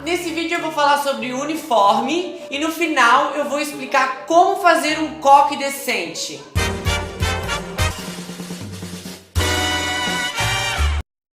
Nesse vídeo eu vou falar sobre uniforme e no final eu vou explicar como fazer um coque decente.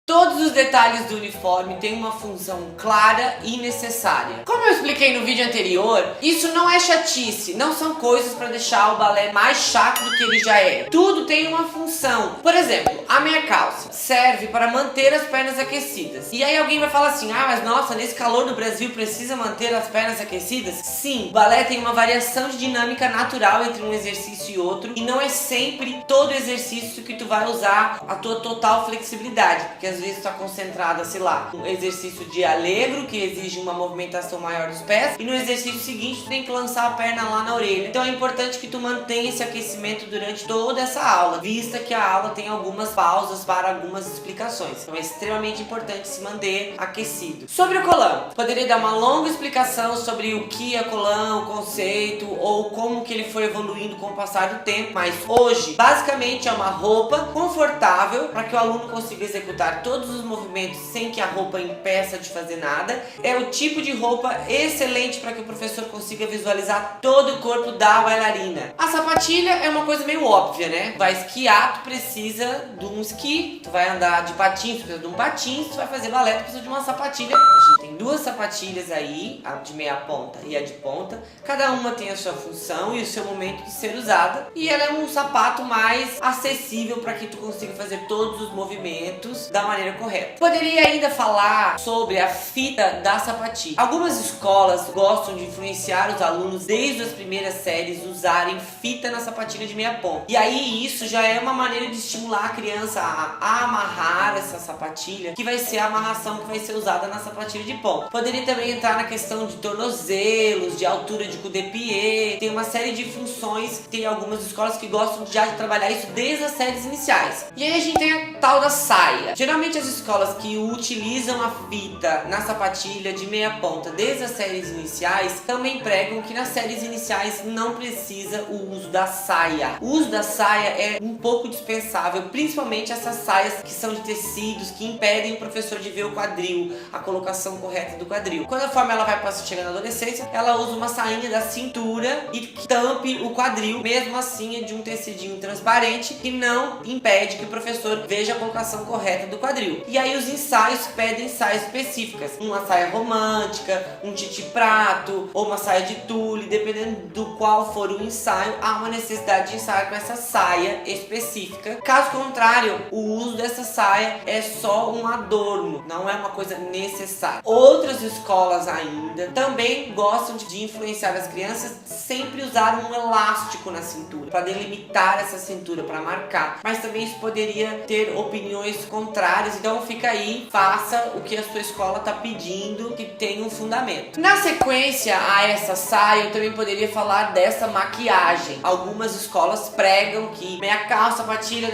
Todos os detalhes do uniforme têm uma função clara e necessária. Como eu expliquei no vídeo anterior, isso não é chatice, não são coisas para deixar o balé mais chato do que ele já é. Tudo tem uma função. Por exemplo, a meia calça serve para manter as pernas aquecidas. E aí alguém vai falar assim, mas nossa, nesse calor do Brasil precisa manter as pernas aquecidas? Sim, o balé tem uma variação de dinâmica natural entre um exercício e outro, e não é sempre todo exercício que tu vai usar a tua total flexibilidade, porque às vezes tu tá concentrada, sei lá, um exercício de allegro que exige uma movimentação maior dos pés, e no exercício seguinte tu tem que lançar a perna lá na orelha. Então é importante que tu mantenha esse aquecimento durante toda essa aula, vista que a aula tem algumas pausas para algumas explicações. Então é extremamente importante se manter aquecido. Sobre o colã, poderia dar uma longa explicação sobre o que é colã, o conceito ou como que ele foi evoluindo com o passar do tempo, mas hoje basicamente é uma roupa confortável para que o aluno consiga executar todos os movimentos sem que a roupa impeça de fazer nada. É o tipo de roupa excelente para que o professor consiga visualizar todo o corpo da bailarina. A sapatilha é uma coisa meio óbvia, né? Vai esquiar, tu precisa de um esqui, tu vai andar de patins, tu precisa de um patins, tu vai fazer balé, tu precisa de uma sapatilha. A gente tem duas sapatilhas aí, a de meia ponta e a de ponta. Cada uma tem a sua função e o seu momento de ser usada, e ela é um sapato mais acessível para que tu consiga fazer todos os movimentos da maneira correta. Poderia ainda falar sobre a fita da sapatilha. Algumas escolas gostam de influenciar os alunos desde as primeiras séries usarem fita na sapatilha de meia ponta. E aí isso já é uma maneira de estimular a criança a amarrar essa sapatilha, que vai ser a amarração que vai ser usada na sapatilha de ponta. Poderia também entrar na questão de tornozelos, de altura de coup-de-pied. Tem uma série de funções, tem algumas escolas que gostam já de trabalhar isso desde as séries iniciais. E aí a gente tem a tal da saia. Geralmente as escolas que utilizam a fita na sapatilha de meia ponta desde as séries iniciais também pregam que nas séries iniciais não precisa o uso da saia. O uso da saia é um pouco dispensável, principalmente essas saias que são de tecidos, que impedem o professor de ver o quadril, a colocação correta do quadril. Quando a forma ela vai chegando na adolescência, ela usa uma sainha da cintura e que tampe o quadril, mesmo assim é de um tecidinho transparente que não impede que o professor veja a colocação correta do quadril. E aí os ensaios pedem saias específicas, uma saia romântica, um titi prato ou uma saia de tule, dependendo do qual for o ensaio, há uma necessidade de ensaiar com essa saia específica. Caso contrário, o uso dessa saia é só um adorno, não é uma coisa necessária. Outras escolas ainda também gostam de influenciar as crianças sempre usar um elástico na cintura, para delimitar essa cintura, para marcar, mas também isso poderia ter opiniões contrárias. Então fica aí, faça o que a sua escola está pedindo, que tem um fundamento. Na sequência a essa saia, eu também poderia falar dessa maquiagem. Algumas escolas pregam que meia calça, sapatilha,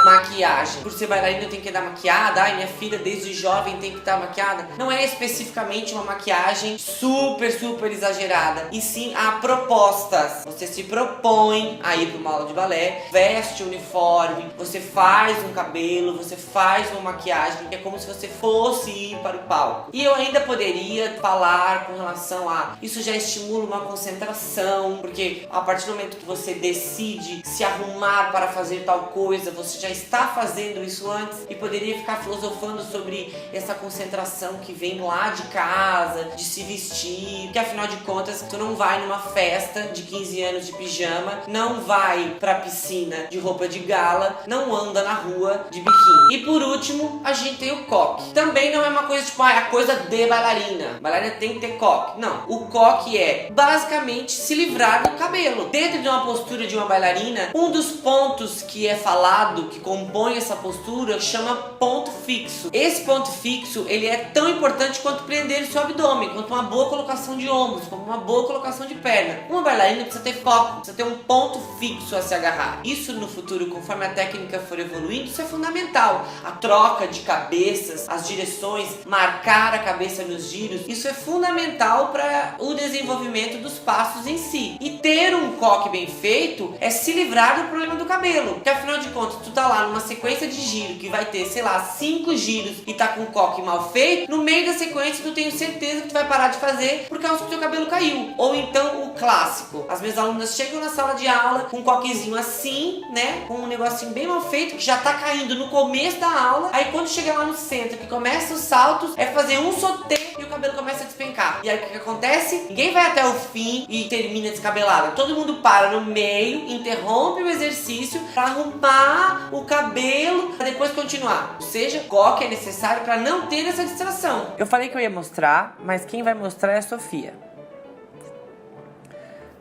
maquiagem. Por ser bailarina eu tenho que estar maquiada, minha filha desde jovem tem que estar maquiada. Não é especificamente uma maquiagem super exagerada, e sim há propostas. Você se propõe a ir para uma aula de balé, veste o uniforme, você faz um cabelo, você faz uma maquiagem, que é como se você fosse ir para o palco. E eu ainda poderia falar com relação a isso já estimula uma concentração, porque a partir do momento que você decide se arrumar para fazer tal coisa, você já está fazendo isso antes, e poderia ficar filosofando sobre essa concentração que vem lá de casa, de se vestir, que afinal de contas tu não vai numa festa de 15 anos de pijama, não vai pra piscina de roupa de gala, não anda na rua de biquíni. E por último, a gente tem o coque. Também não é uma coisa tipo, a coisa de bailarina. Bailarina tem que ter coque. Não. O coque é basicamente se livrar do cabelo. Dentro de uma postura de uma bailarina, um dos pontos que é falado, que compõe essa postura, chama ponto fixo. Esse ponto fixo, ele é tão importante quanto prender o seu abdômen, quanto uma boa colocação de ombros, como uma boa colocação de perna. Uma bailarina precisa ter foco, precisa ter um ponto fixo a se agarrar. Isso no futuro, conforme a técnica for evoluindo, isso é fundamental. A troca de cabeças, as direções, marcar a cabeça nos giros, isso é fundamental para o desenvolvimento dos passos em si. E ter um coque bem feito é se livrar do problema do cabelo, porque afinal de contas, tu tá lá numa sequência de giro que vai ter, sei lá, 5 giros e tá com o coque mal feito, no meio meio da sequência tu tenho certeza que tu vai parar de fazer por causa que o teu cabelo caiu. Ou então o clássico, as minhas alunas chegam na sala de aula com um coquezinho assim, né, com um negocinho bem mal feito, que já tá caindo no começo da aula, aí quando chega lá no centro, que começa os saltos, é fazer um soteio e o cabelo começa a despencar. E aí o que acontece? Ninguém vai até o fim e termina descabelada. Todo mundo para no meio, interrompe o exercício pra arrumar o cabelo, pra depois continuar. Ou seja, coque é necessário pra não ter essa distração. Eu falei que eu ia mostrar, mas quem vai mostrar é a Sofia.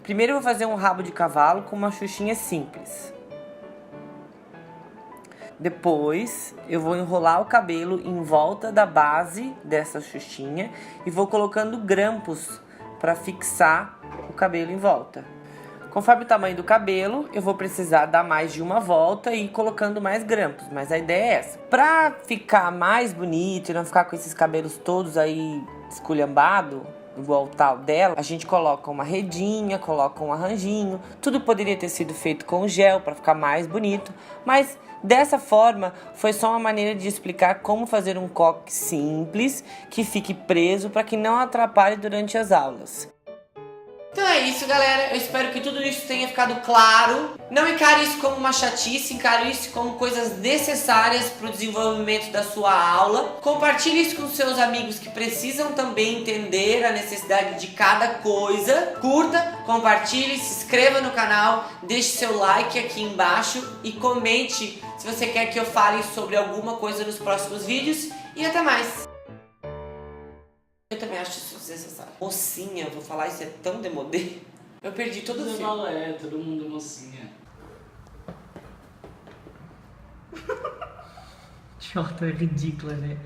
Primeiro eu vou fazer um rabo de cavalo com uma xuxinha simples. Depois eu vou enrolar o cabelo em volta da base dessa xuxinha e vou colocando grampos para fixar o cabelo em volta. Conforme o tamanho do cabelo, eu vou precisar dar mais de uma volta e ir colocando mais grampos, mas a ideia é essa. Pra ficar mais bonito e não ficar com esses cabelos todos aí esculhambado, igual o tal dela, a gente coloca uma redinha, coloca um arranjinho. Tudo poderia ter sido feito com gel para ficar mais bonito, mas dessa forma foi só uma maneira de explicar como fazer um coque simples que fique preso para que não atrapalhe durante as aulas. Então é isso, galera. Eu espero que tudo isso tenha ficado claro. Não encare isso como uma chatice, encare isso como coisas necessárias para o desenvolvimento da sua aula. Compartilhe isso com seus amigos que precisam também entender a necessidade de cada coisa. Curta, compartilhe, se inscreva no canal, deixe seu like aqui embaixo e comente se você quer que eu fale sobre alguma coisa nos próximos vídeos. E até mais! Eu também acho isso desnecessário. Mocinha, vou falar, isso é tão demodê. Eu perdi todo o filme. Todo mundo mocinha. Jota é ridícula, né?